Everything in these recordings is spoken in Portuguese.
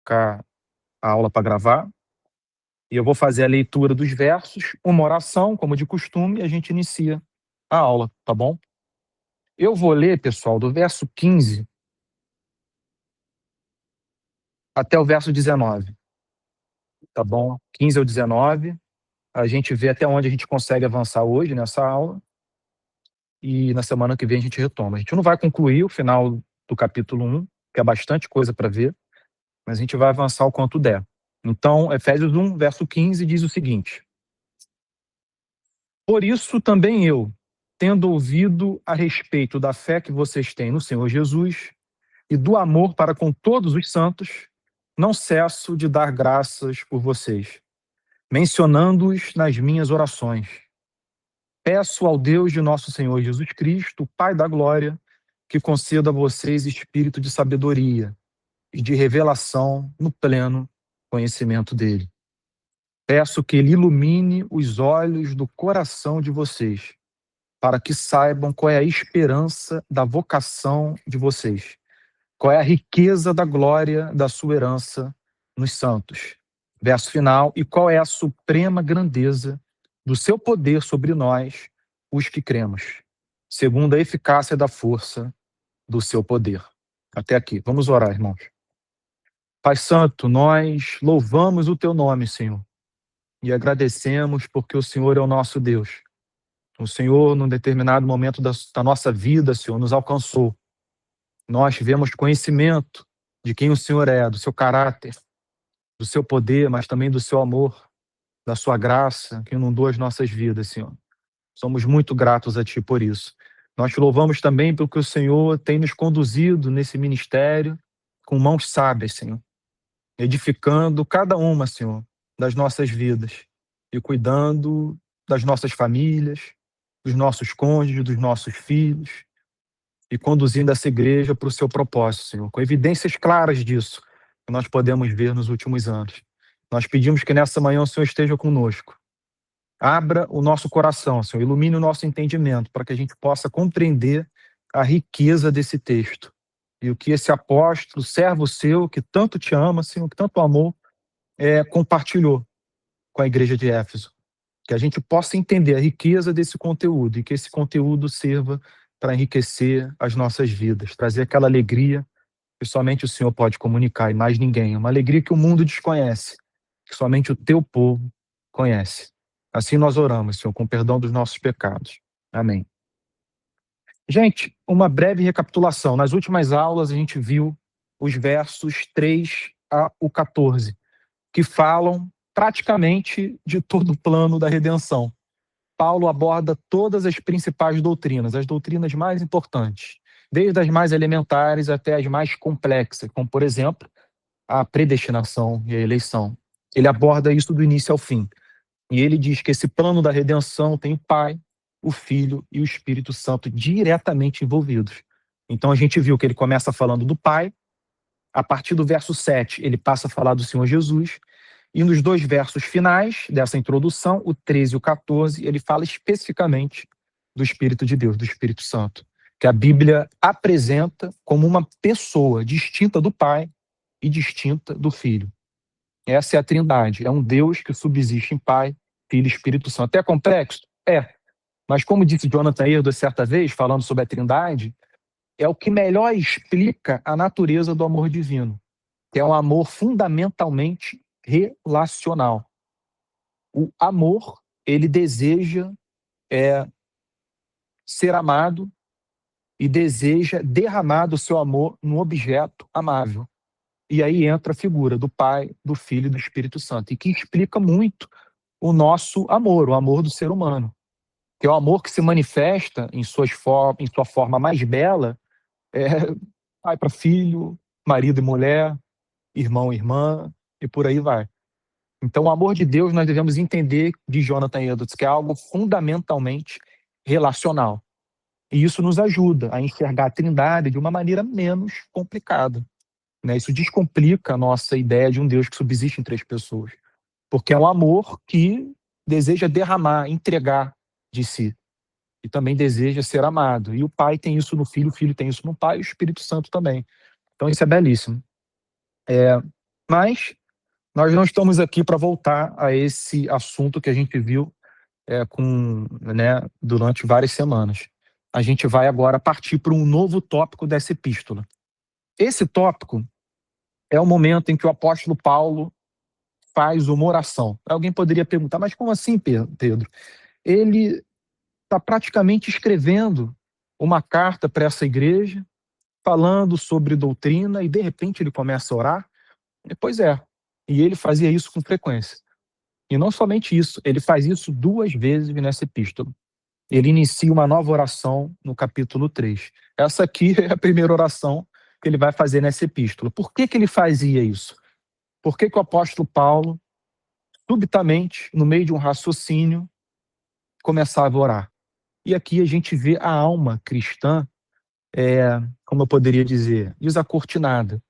colocar a aula para gravar. E eu vou fazer a leitura dos versos, uma oração, como de costume, e a gente inicia a aula, tá bom? Eu vou ler, pessoal, do verso 15 até o verso 19, tá bom? 15 ao 19. A gente vê até onde a gente consegue avançar hoje nessa aula. E na semana que vem a gente retoma. A gente não vai concluir o final do capítulo 1, que é bastante coisa para ver, mas a gente vai avançar o quanto der. Então, Efésios 1, verso 15, diz o seguinte: Por isso também eu, tendo ouvido a respeito da fé que vocês têm no Senhor Jesus e do amor para com todos os santos, não cesso de dar graças por vocês, mencionando-os nas minhas orações. Peço ao Deus de nosso Senhor Jesus Cristo, Pai da glória, que conceda a vocês espírito de sabedoria e de revelação no pleno conhecimento dele. Peço que ele ilumine os olhos do coração de vocês, para que saibam qual é a esperança da vocação de vocês, qual é a riqueza da glória da sua herança nos santos. Verso final: e qual é a suprema grandeza do seu poder sobre nós, os que cremos, segundo a eficácia da força do seu poder. Até aqui. Vamos orar, irmãos. Pai Santo, nós louvamos o teu nome, Senhor, e agradecemos porque o Senhor é o nosso Deus. O Senhor, num determinado momento da nossa vida, Senhor, nos alcançou. Nós tivemos conhecimento de quem o Senhor é, do seu caráter, do seu poder, mas também do seu amor, da sua graça, que inundou as nossas vidas, Senhor. Somos muito gratos a Ti por isso. Nós te louvamos também porque o Senhor tem nos conduzido nesse ministério com mãos sábias, Senhor, edificando cada uma, Senhor, das nossas vidas e cuidando das nossas famílias, dos nossos cônjuges, dos nossos filhos, e conduzindo essa igreja para o seu propósito, Senhor, com evidências claras disso que nós podemos ver nos últimos anos. Nós pedimos que nessa manhã o Senhor esteja conosco. Abra o nosso coração, Senhor, ilumine o nosso entendimento para que a gente possa compreender a riqueza desse texto e o que esse apóstolo, servo seu, que tanto te ama, Senhor, que tanto amou, compartilhou com a igreja de Éfeso. Que a gente possa entender a riqueza desse conteúdo e que esse conteúdo sirva para enriquecer as nossas vidas, trazer aquela alegria que somente o Senhor pode comunicar e mais ninguém. Uma alegria que o mundo desconhece, que somente o teu povo conhece. Assim nós oramos, Senhor, com perdão dos nossos pecados. Amém. Gente, uma breve recapitulação. Nas últimas aulas a gente viu os versos 3 ao 14, que falam praticamente de todo o plano da redenção. Paulo aborda todas as principais doutrinas, as doutrinas mais importantes, desde as mais elementares até as mais complexas, como, por exemplo, a predestinação e a eleição. Ele aborda isso do início ao fim. E ele diz que esse plano da redenção tem o Pai, o Filho e o Espírito Santo diretamente envolvidos. Então a gente viu que ele começa falando do Pai, a partir do verso 7 ele passa a falar do Senhor Jesus, e nos dois versos finais dessa introdução, o 13 e o 14, ele fala especificamente do Espírito de Deus, do Espírito Santo, que a Bíblia apresenta como uma pessoa distinta do Pai e distinta do Filho. Essa é a Trindade, é um Deus que subsiste em Pai, Filho e Espírito Santo. É complexo? É. Mas como disse Jonathan Edwards certa vez, falando sobre a Trindade, é o que melhor explica a natureza do amor divino, que é um amor fundamentalmente relacional. O amor, ele deseja ser amado e deseja derramar do seu amor no objeto amável. E aí entra a figura do Pai, do Filho e do Espírito Santo, e que explica muito o nosso amor, o amor do ser humano, que é o amor que se manifesta em sua forma mais bela, pai para filho, marido e mulher, irmão e irmã, e por aí vai. Então, o amor de Deus nós devemos entender, de Jonathan Edwards, que é algo fundamentalmente relacional. E isso nos ajuda a enxergar a Trindade de uma maneira menos complicada, né? Isso descomplica a nossa ideia de um Deus que subsiste em três pessoas, porque é um amor que deseja derramar, entregar de si, e também deseja ser amado. E o Pai tem isso no Filho, o Filho tem isso no Pai, e o Espírito Santo também. Então, isso é belíssimo. Mas nós não estamos aqui para voltar a esse assunto que a gente viu durante várias semanas. A gente vai agora partir para um novo tópico dessa epístola. Esse tópico é o momento em que o apóstolo Paulo faz uma oração. Alguém poderia perguntar, mas como assim, Pedro? Ele está praticamente escrevendo uma carta para essa igreja, falando sobre doutrina, e de repente ele começa a orar? Pois é, e ele fazia isso com frequência. E não somente isso, ele faz isso 2 vezes nessa epístola. Ele inicia uma nova oração no capítulo 3. Essa aqui é a primeira oração que ele vai fazer nessa epístola. Por que ele fazia isso? Por que o apóstolo Paulo, subitamente, no meio de um raciocínio, começava a orar? E aqui a gente vê a alma cristã, como eu poderia dizer, desacortinada.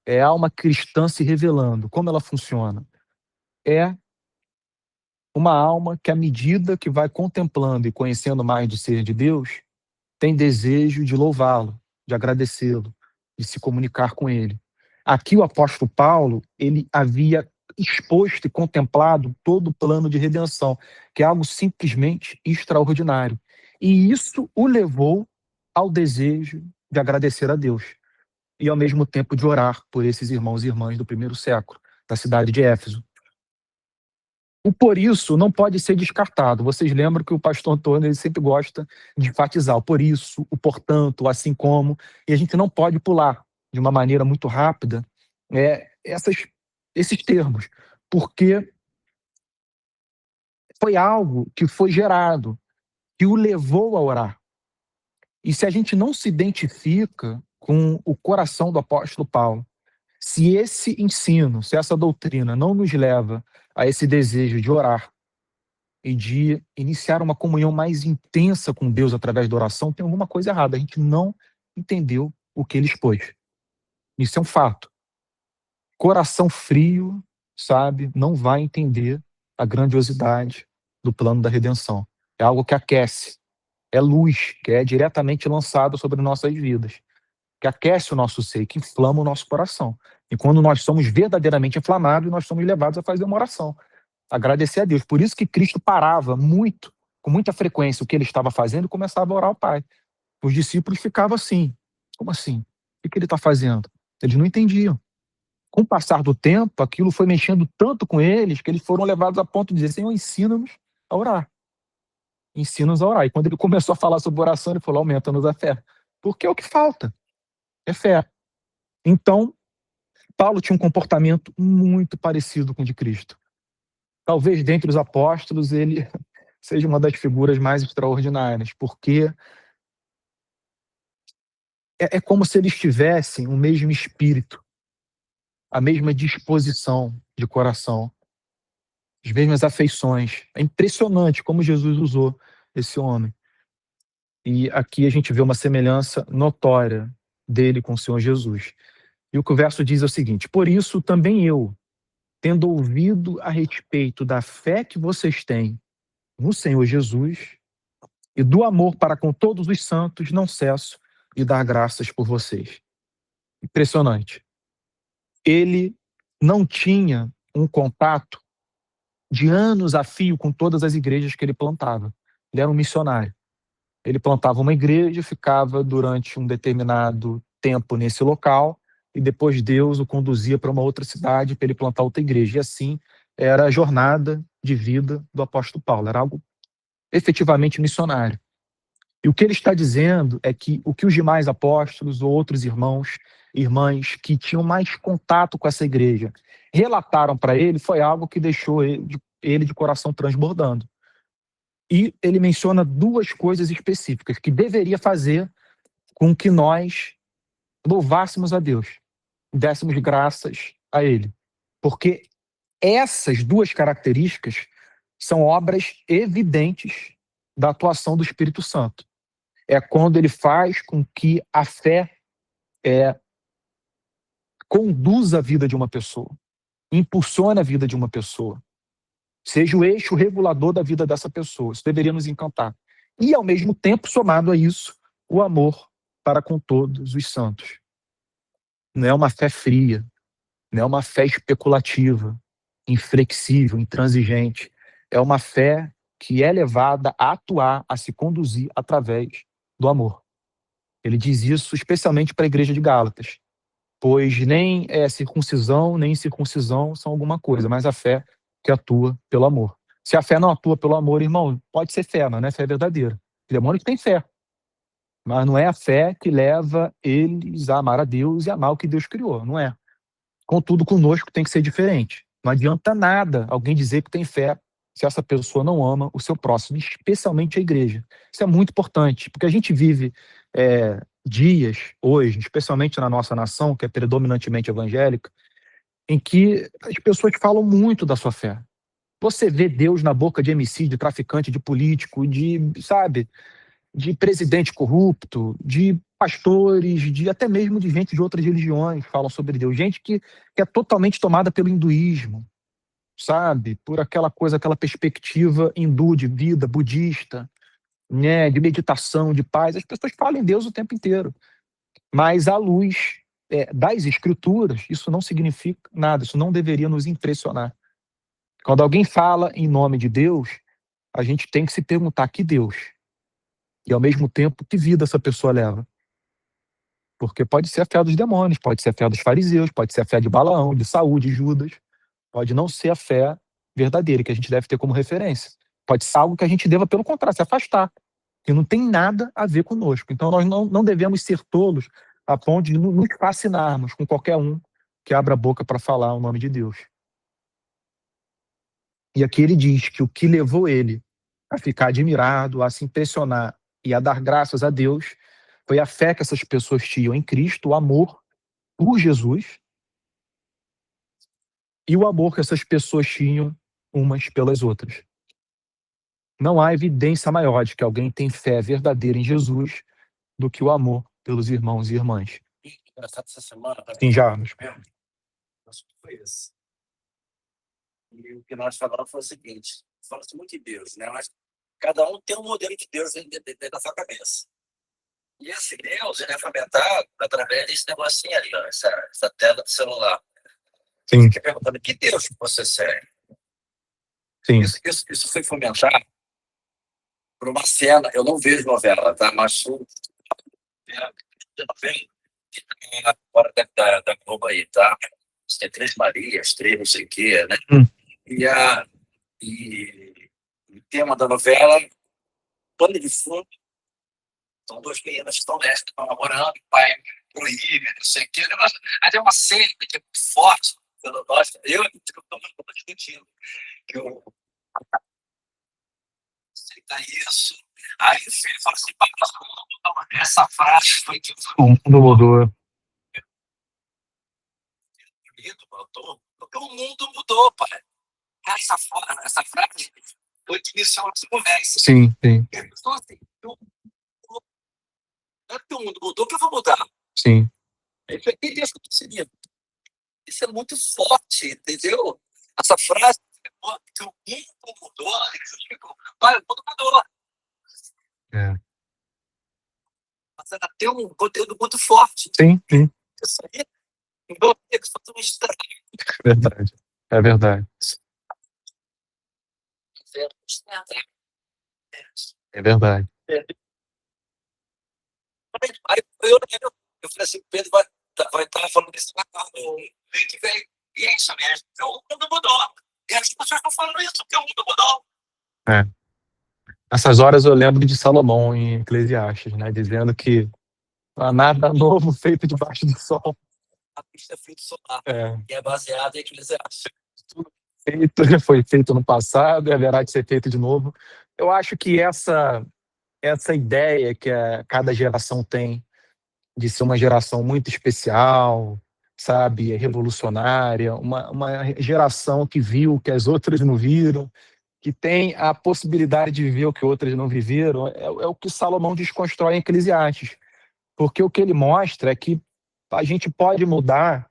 É a alma cristã se revelando. Como ela funciona? É uma alma que, à medida que vai contemplando e conhecendo mais do ser de Deus, tem desejo de louvá-lo, de agradecê-lo, de se comunicar com ele. Aqui o apóstolo Paulo, ele havia exposto e contemplado todo o plano de redenção, que é algo simplesmente extraordinário. E isso o levou ao desejo de agradecer a Deus e, ao mesmo tempo, de orar por esses irmãos e irmãs do primeiro século, da cidade de Éfeso. O por isso não pode ser descartado. Vocês lembram que o pastor Antônio ele sempre gosta de enfatizar o por isso, o portanto, o assim como, e a gente não pode pular de uma maneira muito rápida esses termos, porque foi algo que foi gerado, que o levou a orar. E se a gente não se identifica com o coração do apóstolo Paulo, se esse ensino, se essa doutrina não nos leva a esse desejo de orar, e de iniciar uma comunhão mais intensa com Deus através da oração, tem alguma coisa errada. A gente não entendeu o que ele expôs. Isso é um fato. Coração frio, sabe, não vai entender a grandiosidade do plano da redenção. É algo que aquece. É luz que é diretamente lançada sobre nossas vidas, que aquece o nosso ser, que inflama o nosso coração. E quando nós somos verdadeiramente inflamados, nós somos levados a fazer uma oração. Agradecer a Deus. Por isso que Cristo parava muito, com muita frequência, o que ele estava fazendo e começava a orar ao Pai. Os discípulos ficavam assim. Como assim? O que ele está fazendo? Eles não entendiam. Com o passar do tempo, aquilo foi mexendo tanto com eles que eles foram levados a ponto de dizer: Senhor, ensina-nos a orar. Ensina-nos a orar. E quando ele começou a falar sobre oração, ele falou: aumenta-nos a fé. Porque é o que falta. É fé. Então, Paulo tinha um comportamento muito parecido com o de Cristo. Talvez dentre os apóstolos ele seja uma das figuras mais extraordinárias, porque é como se eles tivessem o mesmo espírito, a mesma disposição de coração, as mesmas afeições. É impressionante como Jesus usou esse homem. E aqui a gente vê uma semelhança notória dele com o Senhor Jesus. E o que o verso diz é o seguinte: por isso também eu, tendo ouvido a respeito da fé que vocês têm no Senhor Jesus e do amor para com todos os santos, não cesso de dar graças por vocês. Impressionante. Ele não tinha um contato de anos a fio com todas as igrejas que ele plantava. Ele era um missionário. Ele plantava uma igreja, ficava durante um determinado tempo nesse local e depois Deus o conduzia para uma outra cidade para ele plantar outra igreja. E assim era a jornada de vida do apóstolo Paulo. Era algo efetivamente missionário. E o que ele está dizendo é que o que os demais apóstolos ou outros irmãos e irmãs que tinham mais contato com essa igreja relataram para ele foi algo que deixou ele de coração transbordando. E ele menciona 2 coisas específicas que deveria fazer com que nós louvássemos a Deus, dessemos graças a ele. Porque essas 2 características são obras evidentes da atuação do Espírito Santo. É quando ele faz com que a fé conduza a vida de uma pessoa, impulsione a vida de uma pessoa, seja o eixo regulador da vida dessa pessoa. Isso deveria nos encantar. E, ao mesmo tempo, somado a isso, o amor para com todos os santos. Não é uma fé fria, não é uma fé especulativa, inflexível, intransigente. É uma fé que é levada a atuar, a se conduzir através do amor. Ele diz isso especialmente para a igreja de Gálatas, pois nem circuncisão nem incircuncisão são alguma coisa, mas a fé que atua pelo amor. Se a fé não atua pelo amor, irmão, pode ser fé, mas não é fé verdadeira. O demônio que tem fé, mas não é a fé que leva eles a amar a Deus e amar o que Deus criou, não é. Contudo, conosco tem que ser diferente. Não adianta nada alguém dizer que tem fé se essa pessoa não ama o seu próximo, especialmente a igreja. Isso é muito importante, porque a gente vive dias hoje, especialmente na nossa nação, que é predominantemente evangélica, em que as pessoas falam muito da sua fé. Você vê Deus na boca de MC, de traficante, de político, de presidente corrupto, de pastores, até mesmo de gente de outras religiões falam sobre Deus. Gente que é totalmente tomada pelo hinduísmo, sabe? Por aquela coisa, aquela perspectiva hindu de vida, budista, né? De meditação, de paz. As pessoas falam em Deus o tempo inteiro. Mas à luz das escrituras, isso não significa nada, isso não deveria nos impressionar. Quando alguém fala em nome de Deus, a gente tem que se perguntar que Deus, e ao mesmo tempo que vida essa pessoa leva. Porque pode ser a fé dos demônios, pode ser a fé dos fariseus, pode ser a fé de Balaão, de Saúl, de Judas, pode não ser a fé verdadeira que a gente deve ter como referência. Pode ser algo que a gente deva, pelo contrário, se afastar, que não tem nada a ver conosco. Então nós não devemos ser tolos a ponto de nos fascinarmos com qualquer um que abra a boca para falar o nome de Deus. E aqui ele diz que o que levou ele a ficar admirado, a se impressionar e a dar graças a Deus foi a fé que essas pessoas tinham em Cristo, o amor por Jesus e o amor que essas pessoas tinham umas pelas outras. Não há evidência maior de que alguém tem fé verdadeira em Jesus do que o amor pelos irmãos e irmãs. Engraçado, essa semana, Sim, já. foi esse. E o que nós falamos foi o seguinte: fala-se muito de Deus, né? Mas cada um tem um modelo de Deus dentro da sua cabeça. E esse Deus, ele é fomentado através desse negocinho ali, ó, essa tela do celular. Sim. Fica perguntando: que Deus que você segue? Sim. Isso foi fomentado por uma cena. Eu não vejo novela, tá? Mas fora da Globo aí, tá? Tem Três Marias, três não sei o quê, né? E o tema da novela, pano de fundo, são duas meninas que estão nessa, que estão namorando, o pai proíbe, não sei o quê. Mas é uma cena que é muito forte. Eu estou discutindo que eu aceita isso. Aí o filho fala assim: essa frase foi que o mundo mudou. Porque o mundo mudou, pai. Essa frase foi que iniciou essa conversa. Sim, sim. Então, assim, não é porque o mundo mudou que eu vou mudar. Sim. É que Deus que eu tô seguindo. Isso é muito forte, entendeu? Essa frase que o mundo mudou, pai, o mundo mudou. Mas ela tem um conteúdo muito forte. Sim, sim. Isso aí, então, tem que fazer um estrago. Verdade. É verdade. É verdade. Aí eu falei assim: Pedro vai estar falando isso lá no mês que vem. E é isso mesmo. Então, o mundo mudou. E as pessoas estão falando isso, porque o mundo mudou. Nessas horas eu lembro de Salomão em Eclesiastes, né? Dizendo que não há nada novo feito debaixo do sol. A pista é feita solar, que é baseada em Eclesiastes. Tudo feito já foi feito no passado e haverá de ser feito de novo. Eu acho que essa ideia que cada geração tem de ser uma geração muito especial, sabe, revolucionária, uma geração que viu o que as outras não viram, que tem a possibilidade de viver o que outras não viveram, é o que Salomão desconstrói em Eclesiastes. Porque o que ele mostra é que a gente pode mudar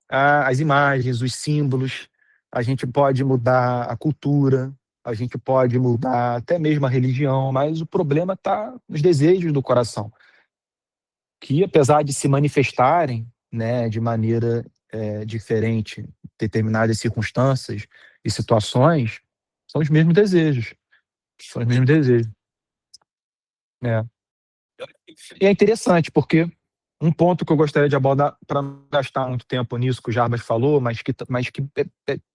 as imagens, os símbolos, a gente pode mudar a cultura, a gente pode mudar até mesmo a religião, mas o problema está nos desejos do coração, que apesar de se manifestarem, né, de maneira diferente em determinadas circunstâncias e situações, são os mesmos desejos. São os mesmos desejos. E é interessante, porque um ponto que eu gostaria de abordar, para não gastar muito tempo nisso que o Jarbas falou, mas que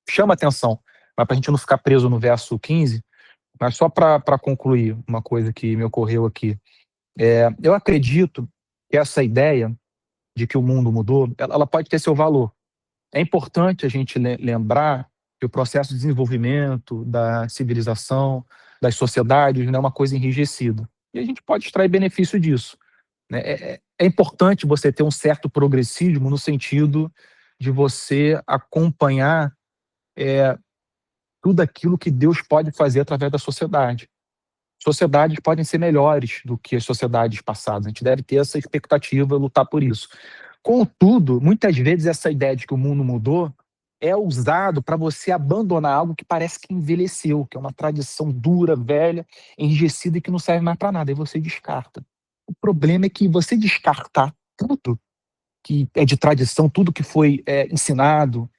chama atenção, mas para a gente não ficar preso no verso 15, mas só para concluir uma coisa que me ocorreu aqui. Eu acredito que essa ideia de que o mundo mudou, ela pode ter seu valor. É importante a gente lembrar que o processo de desenvolvimento da civilização, das sociedades, não é uma coisa enrijecida. E a gente pode extrair benefício disso. É importante você ter um certo progressismo no sentido de você acompanhar tudo aquilo que Deus pode fazer através da sociedade. Sociedades podem ser melhores do que as sociedades passadas. A gente deve ter essa expectativa e lutar por isso. Contudo, muitas vezes essa ideia de que o mundo mudou é usado para você abandonar algo que parece que envelheceu, que é uma tradição dura, velha, enrijecida e que não serve mais para nada. E você descarta. O problema é que você descartar tudo que é de tradição, tudo que foi ensinado,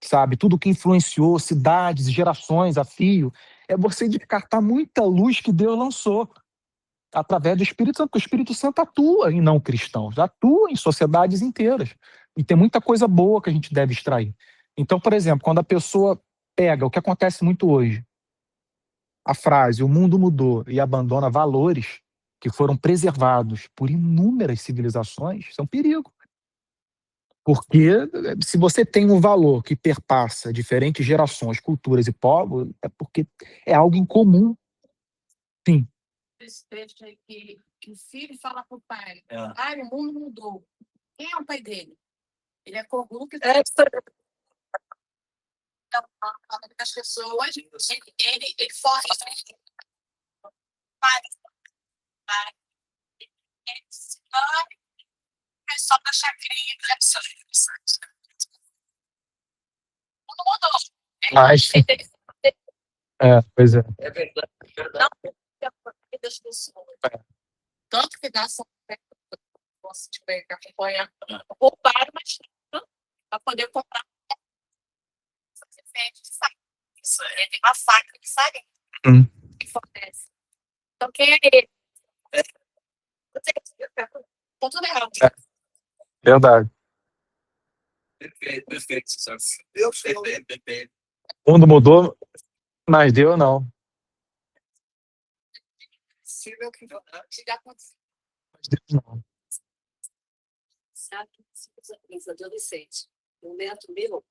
sabe, tudo que influenciou cidades, gerações a fio, é você descartar muita luz que Deus lançou através do Espírito Santo, porque o Espírito Santo atua em não cristãos, atua em sociedades inteiras. E tem muita coisa boa que a gente deve extrair. Então, por exemplo, quando a pessoa pega, o que acontece muito hoje, a frase "o mundo mudou" e abandona valores que foram preservados por inúmeras civilizações, isso é um perigo. Porque se você tem um valor que perpassa diferentes gerações, culturas e povos, é porque é algo em comum. Sim. Esse texto aí que o filho fala pro pai, pai, o mundo mudou. Quem é o pai dele? Ele é corrupto. As pessoas, ele força. É só pra chacrinha. O mundo mudou. Mas, pois é. É verdade. Não das pessoas. Tanto que dá posso te ver que acompanha roubaram, mas para poder comprar. Isso é, tem uma faca que sai que fornece. Então quem é ele? Ponto errado. Verdade. Perfeito. Perfeito. O mundo mudou, mas Deus não. Se meu que já aconteceu. Mas Deus não. Sabe, os adolescentes. Um neto meu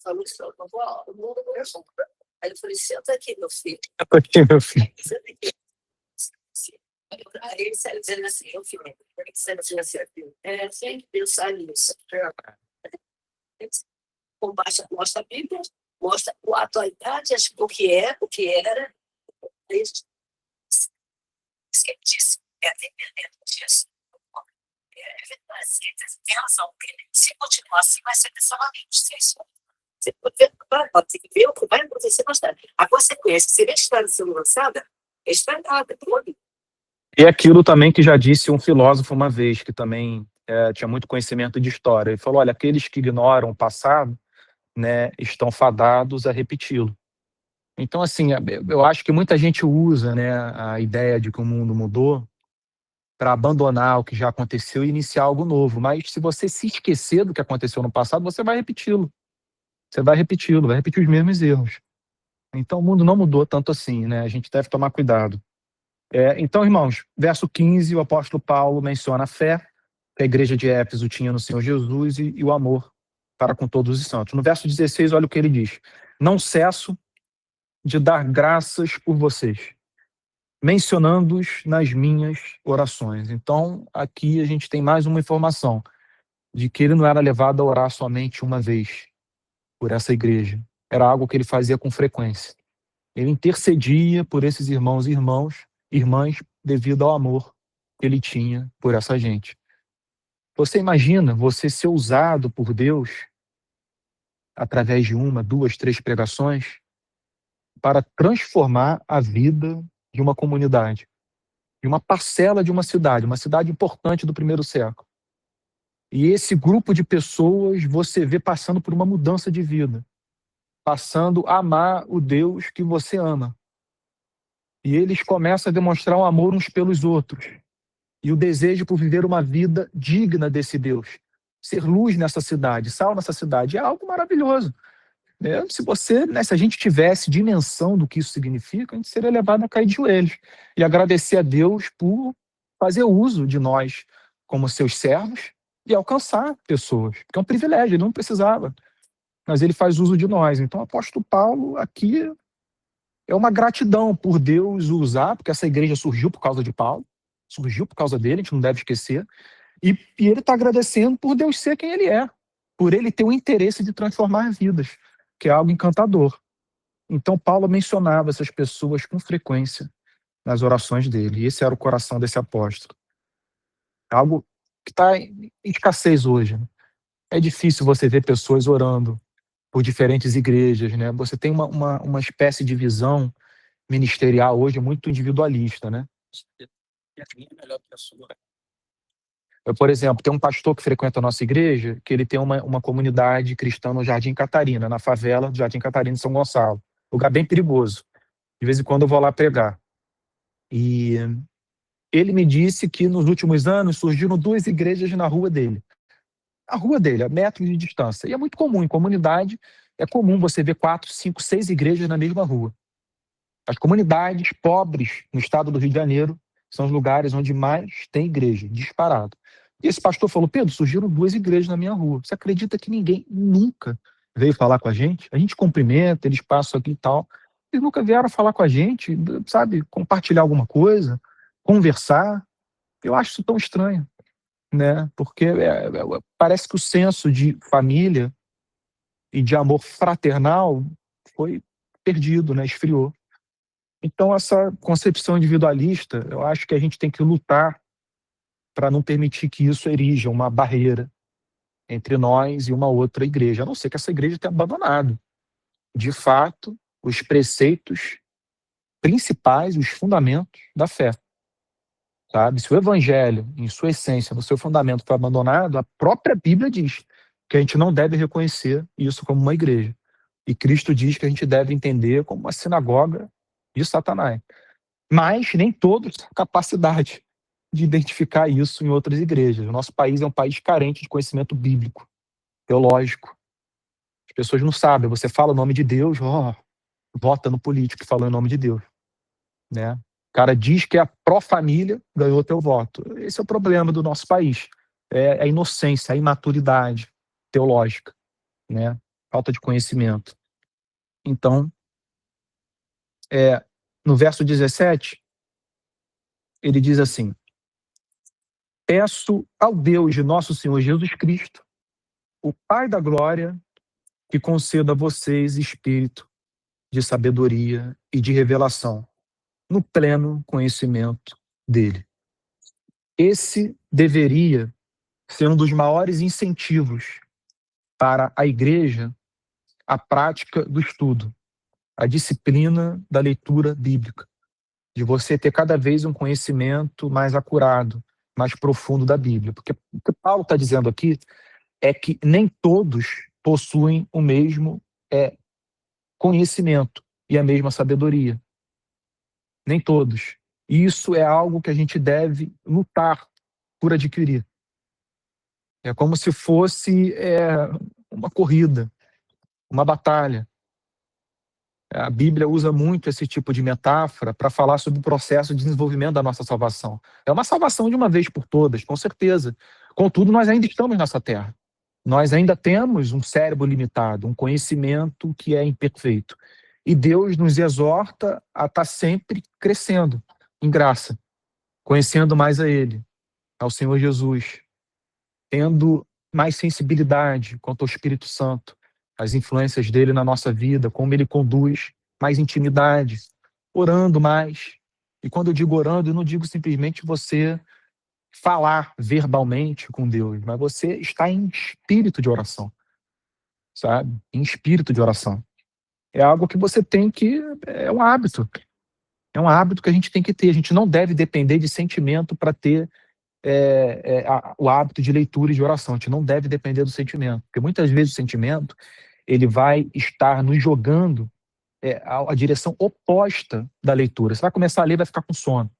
falou isso para o mundo começou. Aí eu falei, senta aqui, meu filho. Senta aqui, meu filho. Senta aqui. Aí ele saiu dizendo assim, meu filho, tem que pensar nisso. Mostra a Bíblia, mostra a atualidade, o que era. Disse, dependendo disso. É verdade, tem razão. Se continuar assim, vai ser pessoalmente. Você pode ver o que vai acontecer bastante. A consequência, se a história sendo lançada, é estragada. E aquilo também que já disse um filósofo uma vez, que também tinha muito conhecimento de história. Ele falou, olha, aqueles que ignoram o passado, né, estão fadados a repeti-lo. Então, assim, eu acho que muita gente usa, né, a ideia de que o mundo mudou para abandonar o que já aconteceu e iniciar algo novo. Mas se você se esquecer do que aconteceu no passado, você vai repeti-lo. Você vai repeti-lo, vai repetir os mesmos erros. Então, o mundo não mudou tanto assim, né? A gente deve tomar cuidado. Então, irmãos, verso 15, o apóstolo Paulo menciona a fé que a igreja de Éfeso tinha no Senhor Jesus e o amor para com todos os santos. No verso 16, olha o que ele diz. Não cesso de dar graças por vocês, mencionando-os nas minhas orações. Então, aqui a gente tem mais uma informação de que ele não era levado a orar somente uma vez por essa igreja. Era algo que ele fazia com frequência. Ele intercedia por esses irmãos e irmãs, devido ao amor que ele tinha por essa gente. Você imagina você ser usado por Deus através de 1, 2, 3 pregações para transformar a vida de uma comunidade, de uma parcela de uma cidade importante do primeiro século. E esse grupo de pessoas você vê passando por uma mudança de vida, passando a amar o Deus que você ama. E eles começam a demonstrar um amor uns pelos outros. E o desejo por viver uma vida digna desse Deus. Ser luz nessa cidade, sal nessa cidade, é algo maravilhoso. Se a gente tivesse dimensão do que isso significa, a gente seria levado a cair de joelhos e agradecer a Deus por fazer uso de nós como seus servos e alcançar pessoas, porque é um privilégio, ele não precisava, mas ele faz uso de nós. Então o apóstolo Paulo aqui é uma gratidão por Deus usar, porque essa igreja surgiu por causa de Paulo, surgiu por causa dele, a gente não deve esquecer, e ele está agradecendo por Deus ser quem ele é, por ele ter o interesse de transformar vidas, que é algo encantador. Então Paulo mencionava essas pessoas com frequência nas orações dele, e esse era o coração desse apóstolo. Algo que está em escassez hoje, né? É difícil você ver pessoas orando por diferentes igrejas, né? Você tem uma espécie de visão ministerial hoje muito individualista, né? E a minha é melhor que a sua. Por exemplo, tem um pastor que frequenta a nossa igreja, que ele tem uma comunidade cristã no Jardim Catarina, na favela do Jardim Catarina de São Gonçalo. Lugar bem perigoso. De vez em quando eu vou lá pregar. E ele me disse que nos últimos anos surgiram 2 igrejas na rua dele. A rua dele, a metros de distância. E é muito comum, em comunidade, é comum você ver 4, 5, 6 igrejas na mesma rua. As comunidades pobres no estado do Rio de Janeiro são os lugares onde mais tem igreja, disparado. E esse pastor falou: Pedro, surgiram 2 igrejas na minha rua. Você acredita que ninguém nunca veio falar com a gente? A gente cumprimenta, eles passam aqui e tal. Eles nunca vieram falar com a gente, sabe, compartilhar alguma coisa, conversar. Eu acho isso tão estranho, né? Porque parece que o senso de família e de amor fraternal foi perdido, né? Esfriou. Então, essa concepção individualista, eu acho que a gente tem que lutar para não permitir que isso erija uma barreira entre nós e uma outra igreja, a não ser que essa igreja tenha abandonado, de fato, os preceitos principais, os fundamentos da fé. Sabe? Se o evangelho, em sua essência, no seu fundamento, foi abandonado, a própria Bíblia diz que a gente não deve reconhecer isso como uma igreja. E Cristo diz que a gente deve entender como uma sinagoga de Satanás. Mas nem todos têm capacidade de identificar isso em outras igrejas. O nosso país é um país carente de conhecimento bíblico, teológico. As pessoas não sabem. Você fala o nome de Deus, vota no político que falou em nome de Deus, né? O cara diz que é a pró-família, ganhou teu voto. Esse é o problema do nosso país. É a inocência, a imaturidade teológica, né? Falta de conhecimento. Então, no verso 17, ele diz assim: peço ao Deus de nosso Senhor Jesus Cristo, o Pai da glória, que conceda a vocês espírito de sabedoria e de revelação, no pleno conhecimento dele. Esse deveria ser um dos maiores incentivos para a igreja, a prática do estudo, a disciplina da leitura bíblica, de você ter cada vez um conhecimento mais acurado, mais profundo da Bíblia. Porque o que Paulo está dizendo aqui é que nem todos possuem o mesmo conhecimento e a mesma sabedoria. Nem todos. E isso é algo que a gente deve lutar por adquirir. É como se fosse uma corrida, uma batalha. A Bíblia usa muito esse tipo de metáfora para falar sobre o processo de desenvolvimento da nossa salvação. É uma salvação de uma vez por todas, com certeza. Contudo, nós ainda estamos nessa terra. Nós ainda temos um cérebro limitado, um conhecimento que é imperfeito. E Deus nos exorta a estar sempre crescendo em graça, conhecendo mais a Ele, ao Senhor Jesus, tendo mais sensibilidade quanto ao Espírito Santo, as influências dele na nossa vida, como ele conduz, mais intimidade, orando mais. E quando eu digo orando, eu não digo simplesmente você falar verbalmente com Deus, mas você está em espírito de oração, sabe? Em espírito de oração. É algo que você tem que... é um hábito. É um hábito que a gente tem que ter. A gente não deve depender de sentimento para ter o hábito de leitura e de oração. A gente não deve depender do sentimento, porque muitas vezes o sentimento ele vai estar nos jogando a direção oposta da leitura. Você vai começar a ler e vai ficar com sono.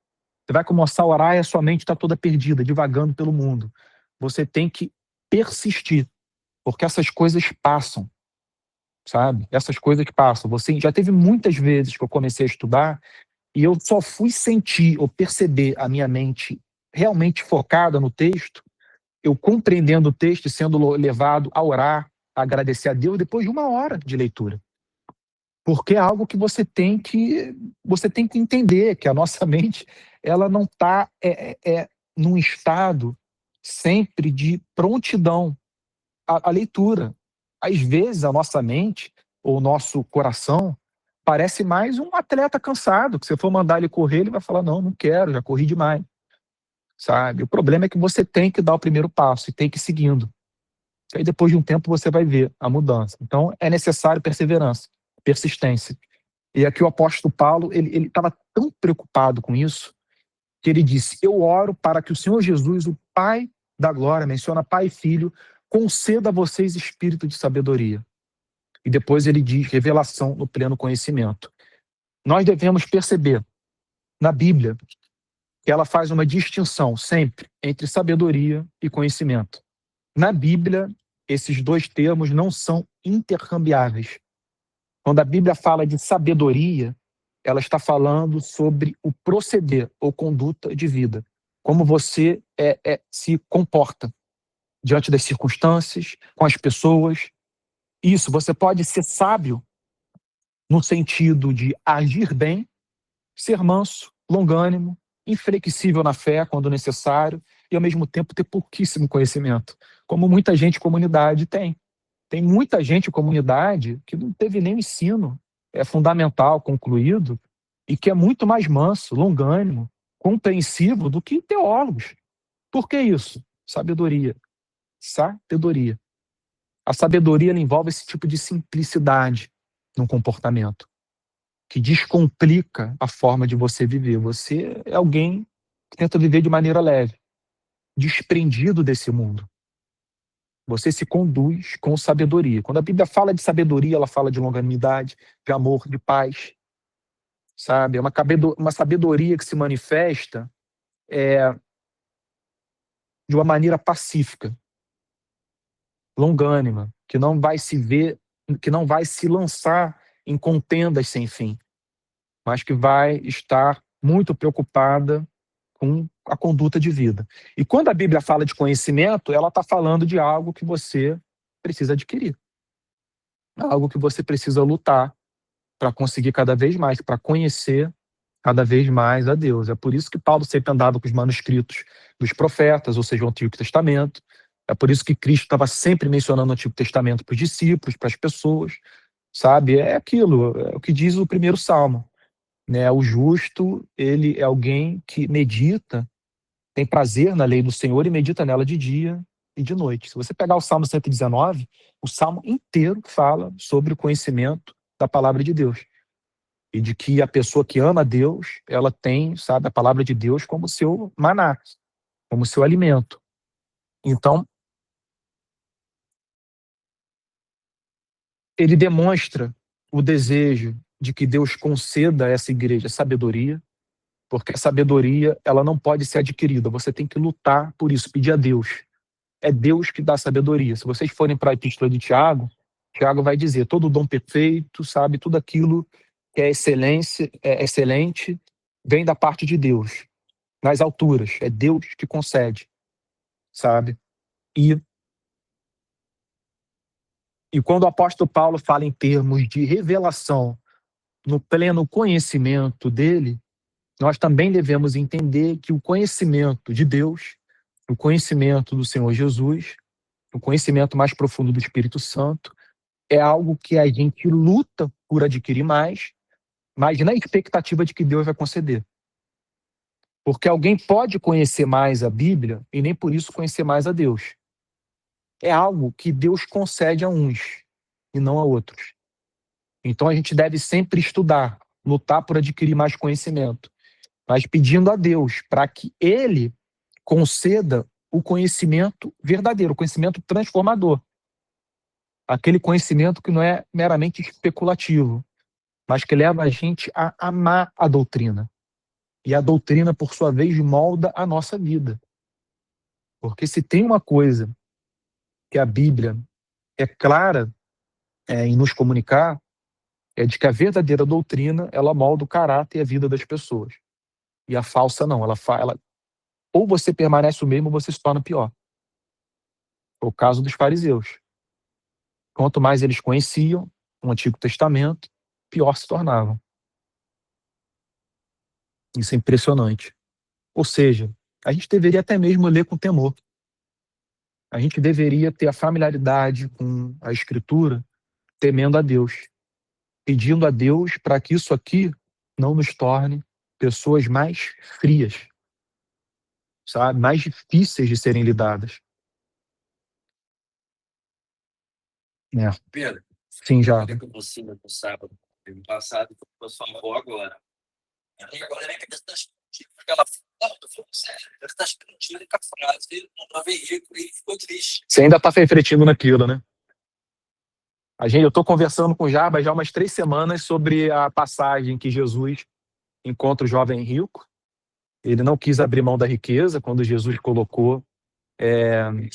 Você vai começar a orar e a sua mente está toda perdida, divagando pelo mundo. Você tem que persistir, porque essas coisas passam, sabe? Essas coisas passam. Você já teve muitas vezes que eu comecei a estudar e eu só fui sentir ou perceber a minha mente realmente focada no texto, eu compreendendo o texto e sendo levado a orar, a agradecer a Deus depois de 1 hora de leitura. Porque é algo que você tem que entender, que a nossa mente ela não está num estado sempre de prontidão à leitura. Às vezes a nossa mente ou o nosso coração parece mais um atleta cansado, que se for mandar ele correr, ele vai falar, não quero, já corri demais. Sabe? O problema é que você tem que dar o primeiro passo e tem que ir seguindo. Aí depois de um tempo você vai ver a mudança. Então é necessário perseverança, persistência. E aqui o apóstolo Paulo, ele estava tão preocupado com isso, que ele disse, eu oro para que o Senhor Jesus, o Pai da glória, menciona Pai e Filho, conceda a vocês espírito de sabedoria. E depois ele diz, revelação no pleno conhecimento. Nós devemos perceber na Bíblia que ela faz uma distinção sempre entre sabedoria e conhecimento. Na Bíblia, esses dois termos não são intercambiáveis. Quando a Bíblia fala de sabedoria, ela está falando sobre o proceder ou conduta de vida. Como você se comporta diante das circunstâncias, com as pessoas. Isso, você pode ser sábio no sentido de agir bem, ser manso, longânimo, inflexível na fé quando necessário e ao mesmo tempo ter pouquíssimo conhecimento, como muita gente em comunidade tem. Tem muita gente em comunidade que não teve nem ensino fundamental concluído e que é muito mais manso, longânimo, compreensivo do que teólogos. Por que isso? Sabedoria. Sabedoria. A sabedoria ela envolve esse tipo de simplicidade no comportamento, que descomplica a forma de você viver. Você é alguém que tenta viver de maneira leve, desprendido desse mundo. Você se conduz com sabedoria. Quando a Bíblia fala de sabedoria, ela fala de longanimidade, de amor, de paz. Sabe? É uma sabedoria que se manifesta de uma maneira pacífica, longânima, que não vai se lançar em contendas sem fim, mas que vai estar muito preocupada com a conduta de vida. E quando a Bíblia fala de conhecimento, ela está falando de algo que você precisa adquirir. Algo que você precisa lutar para conseguir cada vez mais, para conhecer cada vez mais a Deus. É por isso que Paulo sempre andava com os manuscritos dos profetas, ou seja, o Antigo Testamento. É por isso que Cristo estava sempre mencionando o Antigo Testamento para os discípulos, para as pessoas. Sabe? É aquilo, é o que diz o primeiro Salmo. Né? O justo, ele é alguém que medita, tem prazer na lei do Senhor e medita nela de dia e de noite. Se você pegar o Salmo 119, o Salmo inteiro fala sobre o conhecimento da palavra de Deus. E de que a pessoa que ama a Deus, ela tem, sabe, a palavra de Deus como seu maná, como seu alimento. Então, ele demonstra o desejo de que Deus conceda a essa igreja sabedoria, porque a sabedoria ela não pode ser adquirida, você tem que lutar por isso, pedir a Deus. É Deus que dá sabedoria. Se vocês forem para a epístola de Tiago, Tiago vai dizer, todo dom perfeito, sabe, tudo aquilo que é excelente, vem da parte de Deus, nas alturas, é Deus que concede, sabe? E quando o apóstolo Paulo fala em termos de revelação no pleno conhecimento dele, nós também devemos entender que o conhecimento de Deus, o conhecimento do Senhor Jesus, o conhecimento mais profundo do Espírito Santo, é algo que a gente luta por adquirir mais, mas na expectativa de que Deus vai conceder. Porque alguém pode conhecer mais a Bíblia e nem por isso conhecer mais a Deus. É algo que Deus concede a uns e não a outros. Então a gente deve sempre estudar, lutar por adquirir mais conhecimento, mas pedindo a Deus para que Ele conceda o conhecimento verdadeiro, o conhecimento transformador. Aquele conhecimento que não é meramente especulativo, mas que leva a gente a amar a doutrina. E a doutrina, por sua vez, molda a nossa vida. Porque se tem uma coisa que a Bíblia é clara em nos comunicar, é de que a verdadeira doutrina, ela molda o caráter e a vida das pessoas. E a falsa não, ela ou você permanece o mesmo ou você se torna pior. Foi o caso dos fariseus. Quanto mais eles conheciam o Antigo Testamento, pior se tornavam. Isso é impressionante. Ou seja, a gente deveria até mesmo ler com temor. A gente deveria ter a familiaridade com a Escritura, temendo a Deus, pedindo a Deus para que isso aqui não nos torne pessoas mais frias, sabe? Mais difíceis de serem lidadas. Pedro, Sim, já. eu com você no sábado, ano passado, com a sua avó agora. E agora é que ele está explodindo. Aquela foto, falando sério, ele está explodindo com a frase no veículo e ficou triste. Você ainda está refletindo naquilo, né? Eu estou conversando com o Jabas já há umas 3 semanas sobre a passagem que Jesus encontra o jovem rico. Ele não quis abrir mão da riqueza quando Jesus colocou ele.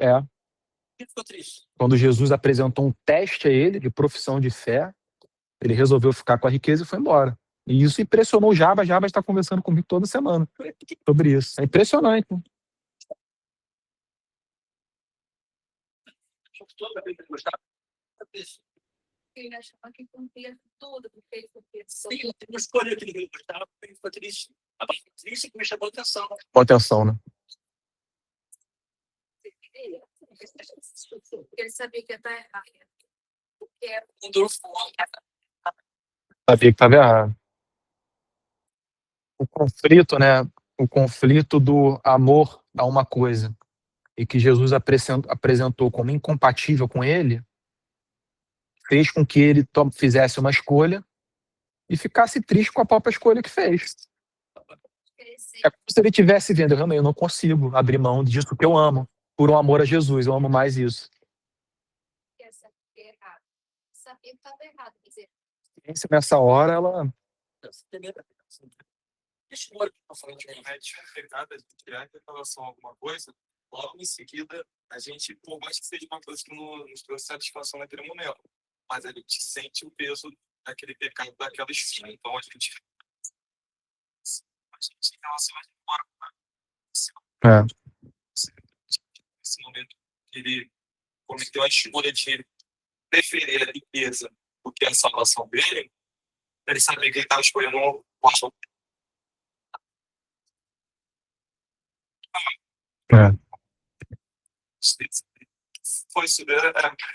Ele ficou triste. Quando Jesus apresentou um teste a ele de profissão de fé, ele resolveu ficar com a riqueza e foi embora. E isso impressionou o Jabas. Jabas está conversando comigo toda semana sobre isso. É impressionante. Né? Toda vez que ele gostava disso. Ele achava que cumpria tudo que fez com pessoa. Ele não escolheu aquilo que ele gostava, ele ficou triste. A parte triste que me chamou a atenção. Com atenção, né? Ele sabia que ia estar errado. Porque Sabia que estava errado. O conflito, né? O conflito do amor a uma coisa e que Jesus apresentou como incompatível com ele, fez com que ele fizesse uma escolha e ficasse triste com a própria escolha que fez. É como se ele estivesse vendo, eu não consigo abrir mão disso que eu amo, por um amor a Jesus, eu amo mais isso. Sabia que estava errado. Quer dizer, Nessa hora, ela... Deixa eu falando de remete pegada de criar em relação a alguma coisa, logo em seguida, a gente, por mais que seja uma coisa que nos trouxe satisfação naquele momento, mas a gente sente o peso daquele pecado, daquela esfera. Então, a gente em relação a esse momento que ele cometeu a escolha de preferir a riqueza do que a salvação dele, ele sabia que ele estava escolhendo um porção. Foi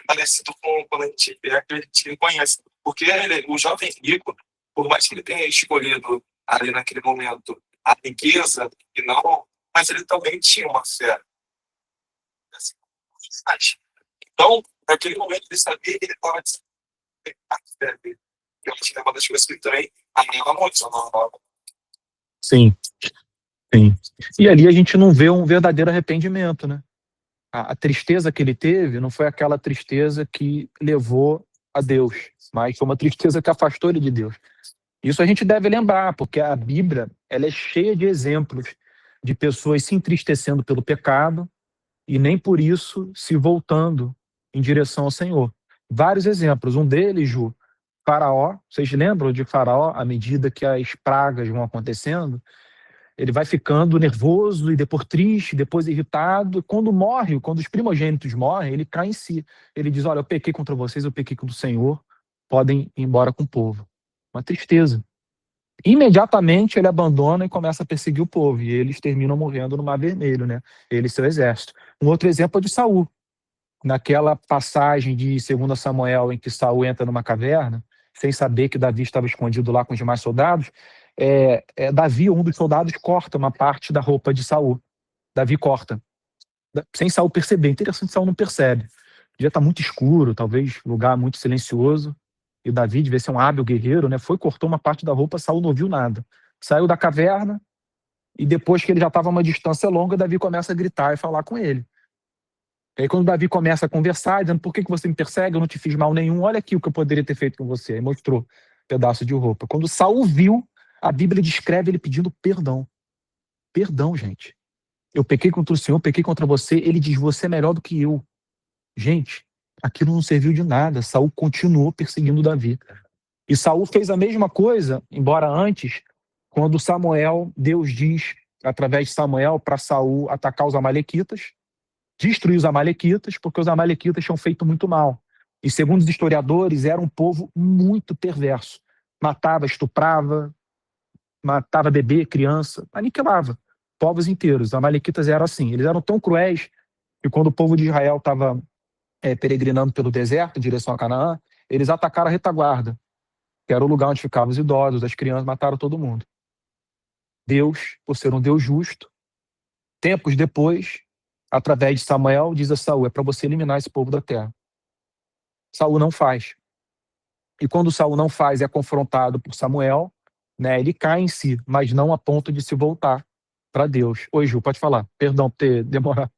parecido com quando a gente vê que a gente conhece. Porque o jovem rico, por mais que ele tenha escolhido ali naquele momento a riqueza, e não, mas ele também tinha uma fé. Então, naquele momento, ele sabia que ele estava a fé dele. Eu acho que é uma das coisas que ele também amava muito. Sim, sim. E ali a gente não vê um verdadeiro arrependimento, né? A tristeza que ele teve não foi aquela tristeza que levou a Deus, mas foi uma tristeza que afastou ele de Deus. Isso a gente deve lembrar, porque a Bíblia ela é cheia de exemplos de pessoas se entristecendo pelo pecado e nem por isso se voltando em direção ao Senhor. Vários exemplos. Um deles, Ju, Faraó. Vocês lembram de Faraó? À medida que as pragas vão acontecendo, ele vai ficando nervoso e depois triste, depois irritado. E quando os primogênitos morrem, ele cai em si. Ele diz, olha, eu pequei contra vocês, eu pequei contra o Senhor, podem ir embora com o povo. Uma tristeza. Imediatamente ele abandona e começa a perseguir o povo. E eles terminam morrendo no Mar Vermelho, né? Ele e seu exército. Um outro exemplo é de Saul. Naquela passagem de 2 Samuel em que Saul entra numa caverna, sem saber que Davi estava escondido lá com os demais soldados, Davi, um dos soldados, corta uma parte da roupa de Saul. Davi corta, sem Saul perceber. Interessante, Saul não percebe. Podia estar muito escuro, talvez lugar muito silencioso. E o Davi devia ser um hábil guerreiro, né? Cortou uma parte da roupa, Saul não viu nada. Saiu da caverna, E depois que ele já estava a uma distância longa, Davi começa a gritar e falar com ele. E aí quando Davi começa a conversar, dizendo, por que você me persegue? Eu não te fiz mal nenhum, olha aqui o que eu poderia ter feito com você. Aí mostrou um pedaço de roupa. Quando Saul viu, a Bíblia descreve ele pedindo perdão. Perdão, gente. Eu pequei contra o Senhor, pequei contra você. Ele diz, você é melhor do que eu. Gente, aquilo não serviu de nada. Saul continuou perseguindo Davi. E Saul fez a mesma coisa, embora antes, quando Deus diz, através de Samuel, para Saul atacar os amalequitas, destruir os amalequitas, porque os amalequitas tinham feito muito mal. E segundo os historiadores, era um povo muito perverso. Matava, estuprava, matava bebê, criança, aniquilava povos inteiros. Os amalequitas eram assim. Eles eram tão cruéis que quando o povo de Israel estava peregrinando pelo deserto, em direção a Canaã, eles atacaram a retaguarda, que era o lugar onde ficavam os idosos, as crianças, mataram todo mundo. Deus, por ser um Deus justo, tempos depois, através de Samuel, diz a Saul, é para você eliminar esse povo da terra. Saul não faz. E quando Saul não faz, é confrontado por Samuel, né, ele cai em si, mas não a ponto de se voltar para Deus. Oi, Ju, pode falar. Perdão por ter demorado.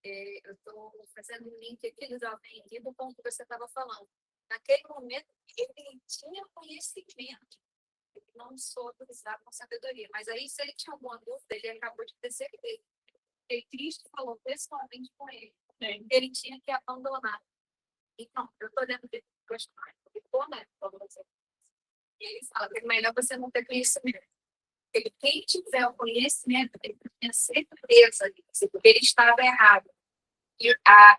Eu estou fazendo um link aqui do jovem do ponto que você estava falando. Naquele momento, ele tinha conhecimento, ele não soube usar com sabedoria. Mas aí, se ele tinha alguma dúvida, ele acabou de dizer que Cristo falou pessoalmente com ele. Ele tinha que abandonar. Então, eu estou lendo de gostar, e ele fala que é melhor você não ter conhecimento. Porque quem tiver o conhecimento, ele tinha certeza disso, porque ele estava errado. E a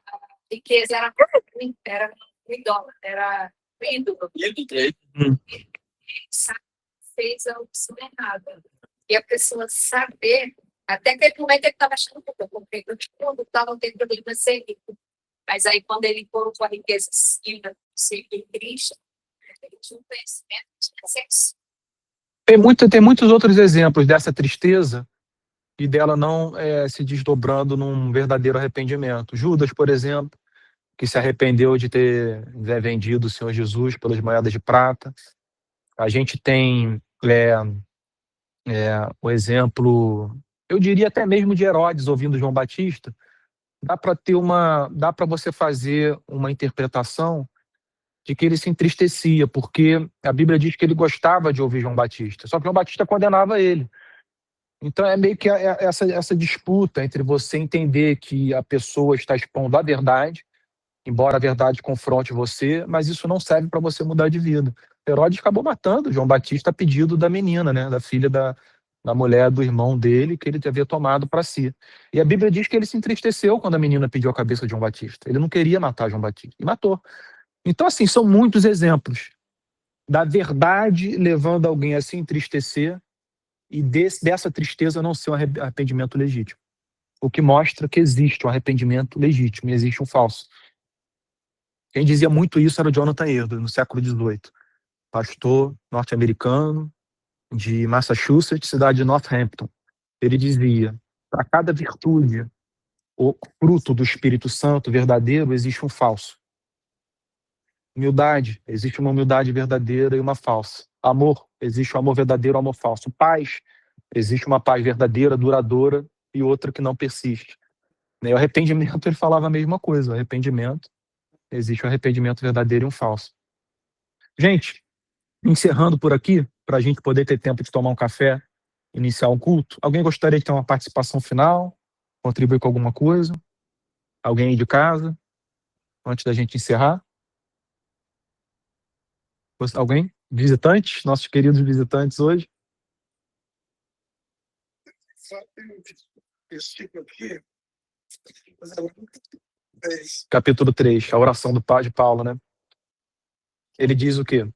riqueza era ídolo, era ídolo. Ele fez a opção errada. E a pessoa saber, até aquele momento ele estava achando que eu comprei tudo, não tem problema ser rico. Mas aí, quando ele colocou a riqueza em Cristo, ele tinha um conhecimento de senso. Tem muitos outros exemplos dessa tristeza e dela não se desdobrando num verdadeiro arrependimento. Judas, por exemplo, que se arrependeu de ter vendido o Senhor Jesus pelas moedas de prata. A gente tem o exemplo, eu diria até mesmo de Herodes ouvindo João Batista. Dá para você fazer uma interpretação de que ele se entristecia, porque a Bíblia diz que ele gostava de ouvir João Batista, só que João Batista condenava ele. Então é meio que essa disputa entre você entender que a pessoa está expondo a verdade, embora a verdade confronte você, mas isso não serve para você mudar de vida. Herodes acabou matando João Batista a pedido da menina, né, da filha da mulher do irmão dele, que ele havia tomado para si. E a Bíblia diz que ele se entristeceu quando a menina pediu a cabeça de João Batista. Ele não queria matar João Batista, e matou. Então, assim, são muitos exemplos da verdade levando alguém a se entristecer e dessa tristeza não ser um arrependimento legítimo. O que mostra que existe um arrependimento legítimo e existe um falso. Quem dizia muito isso era o Jonathan Edwards, no século XVIII. Pastor norte-americano de Massachusetts, cidade de Northampton. Ele dizia, para cada virtude, o fruto do Espírito Santo verdadeiro, existe um falso. Humildade, existe uma humildade verdadeira e uma falsa. Amor, existe um amor verdadeiro e um amor falso. Paz, existe uma paz verdadeira, duradoura e outra que não persiste. E o arrependimento, ele falava a mesma coisa. O arrependimento, existe um arrependimento verdadeiro e um falso. Gente, encerrando por aqui, para a gente poder ter tempo de tomar um café, iniciar um culto. Alguém gostaria de ter uma participação final? Contribuir com alguma coisa? Alguém aí de casa? Antes da gente encerrar? Alguém? Visitantes? Nossos queridos visitantes hoje? Capítulo 3, a oração do pai de Paulo, né? Ele diz o quê?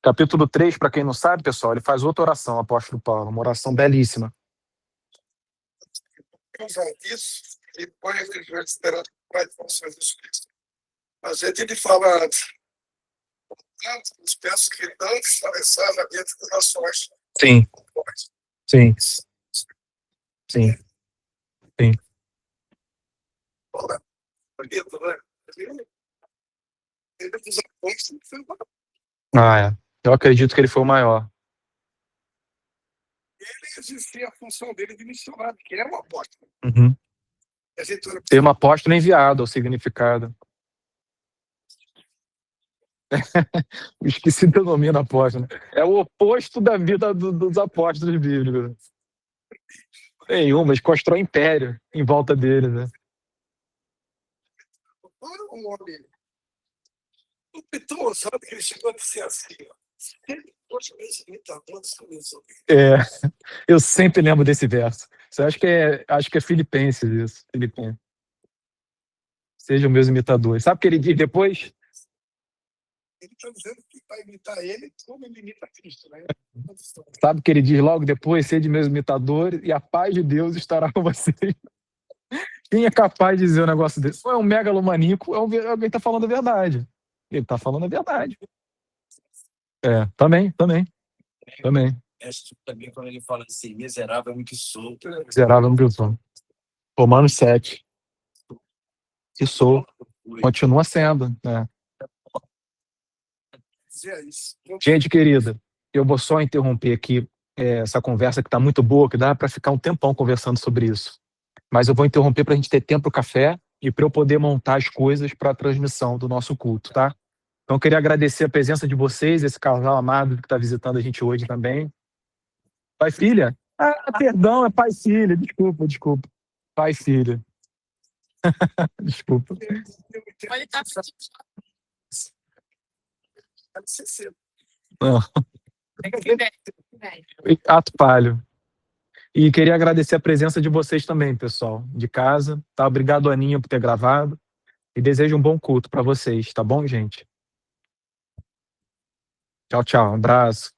Capítulo 3, para quem não sabe, pessoal, ele faz outra oração, o apóstolo Paulo, uma oração belíssima. Isso, e põe aquele joelho esperando o Pai de nosso Senhor Jesus Cristo. Mas ele fala, os peços que dançam, atravessar a vida das nações. Sim. Sim. Sim. Sim. bonito, né? Ele dos apóstolos foi o maior. É. Eu acredito que ele foi o maior. Ele exercia a função dele de missionário, que era um apóstolo. Uhum. A gente olha Termo apóstolo enviado, é o significado. O esqueci do nome apóstolo. É o oposto da vida dos apóstolos bíblicos. Nenhum, mas constrói império em volta deles, né? para um homem. O Piton, sabe que ele chegou a dizer assim, ó. Sempre poxa, esse imitador começou. Eu sempre lembro desse verso. Você acho que é Filipenses isso. Filipenses. Sejam meus imitadores. Sabe o que ele diz depois? Ele está dizendo que vai imitar ele como ele imita Cristo, né? Sabe o que ele diz logo depois? Sede meus imitadores e a paz de Deus estará com vocês. Quem é capaz de dizer um negócio desse? Ou é um megalomaníaco, ou alguém está falando a verdade. Ele está falando a verdade. Também. Esse também, quando ele fala assim, miserável que sou. Miserável no que eu sou. Romanos 7. Que sou. Continua sendo, né? Dizer isso. Gente querida, eu vou só interromper aqui essa conversa que está muito boa, que dá para ficar um tempão conversando sobre isso. Mas eu vou interromper para a gente ter tempo para o café e para eu poder montar as coisas para a transmissão do nosso culto, tá? Então, eu queria agradecer a presença de vocês, esse casal amado que está visitando a gente hoje também. Pai e filha? Perdão, é pai e filha. Desculpa. Pai e filha. Desculpa. Olha, tá Não. Ato palho. E queria agradecer a presença de vocês também, pessoal, de casa. Tá? Obrigado, Aninha, por ter gravado. E desejo um bom culto para vocês, tá bom, gente? Tchau, tchau. Um abraço.